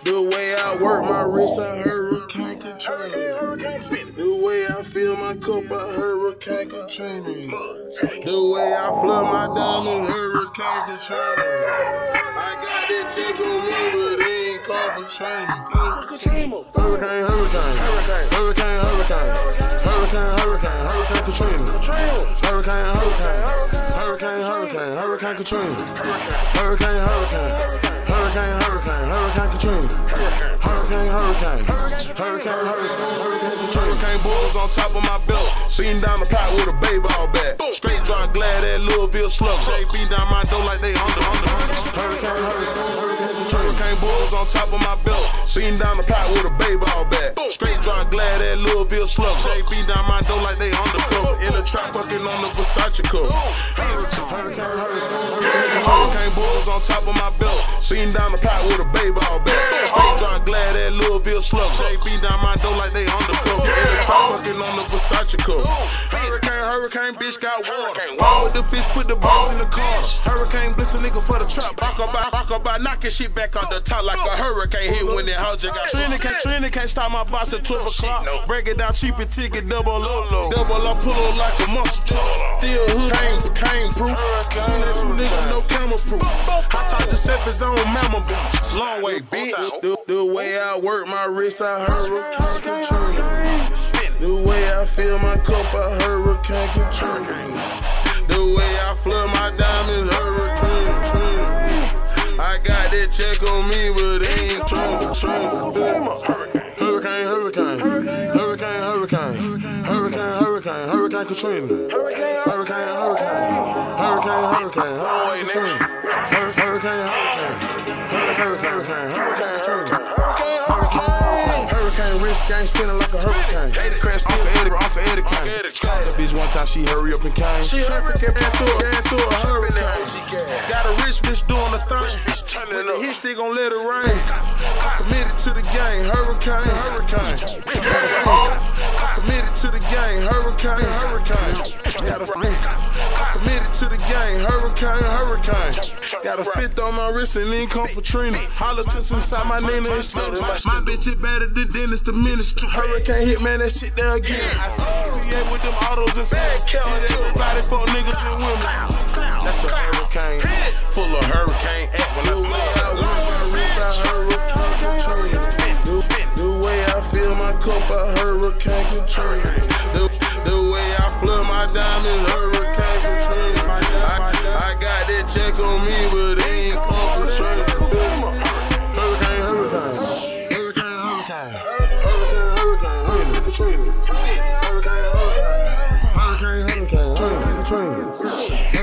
The way I work my wrist, I Hurricane Katrina. The way I fill my cup, I Hurricane Katrina. The way I flood my diamond, Hurricane Katrina. I got that check on me, but it ain't called for training. Hurricane, hurricane, hurricane, hurricane, hurricane, hurricane, hurricane Katrina. Hurricane, hurricane, hurricane, hurricane, hurricane Katrina. Hurricane, hurricane, hurricane, hurricane, hurricane Katrina. Hurricane, hurricane, hurricane, hurricane, hurricane Katrina. Hurricane bulls on top of my belt, beating down the pot with a baseball bat. Straight drunk, glad that Louisville slug. They beat down my door like they under. Hurricane, hurricane, hurricane Katrina. Hurricane bulls on top of my belt, beating down the pot with a baseball bat. Straight drunk, glad that Louisville slug. They beat down my door like they undercover. In the trap, fucking on the Versace cover. Hurricane, hurricane, hurricane. Hurricane bulls on top of my belt, beating down the pot with a baseball bat. Straight drunk, glad that Louisville slug. They beat down my door like they undercover. In the trap, fucking on the Versace cover. Hurricane, hurricane, bitch got water. All with the fish, put the boss in the car. Hurricane blitz a nigga for the trap. Rock about, knocking shit back on the top like a hurricane hit when that hoe just got. Trini can't stop my boss at 12 o'clock. Break it down, cheap and ticket, double up. Double up, pull up like a monster. Still hood, cane proof. Seen that you nigga, no camera proof. I talk to Seppi's on mama boots. Long way, bitch. The way I work my wrist, I Hurricane Katrina. The way I fill my cup, I Hurricane Katrina. The way I flood my diamonds, Hurricane Katrina. I got that check on me, but it ain't Katrina. Hurricane, hurricane, hurricane, hurricane, hurricane, hurricane, hurricane Katrina. Hurricane, hurricane, hurricane, hurricane, hurricane Katrina. Hurricane, hurricane, hurricane Katrina. Hurricane wrist gang spinning like a hurricane. Crash off of Eddie Kane. That bitch one time she hurry up and came. She African ran through a hurricane. Got a rich bitch doing the thing. With the hit stick gon' let it rain. Committed to the game, hurricane. Committed to the game, hurricane. Got a committed to the game, hurricane. Got a fifth on my wrist and then come for Trina. Holla to inside my Nina and stuff. My bitch is better than Dennis the Minister. Hurricane hit, man, that shit there again. I see you with them autos and sad count. Everybody fuck niggas and women. That's a hurricane, full of hurricane act. When I say I want my wrist, I Hurricane Katrina. The way I fill my cup, I Hurricane Katrina. The way I flood my diamonds, Hurricane Katrina. I got that check on me, but it ain't come for Trina. Hurricane, hurricane, hurricane, hurricane, hurricane, hurricane, Katrina. Hurricane, hurricane, hurricane, hurricane, Katrina.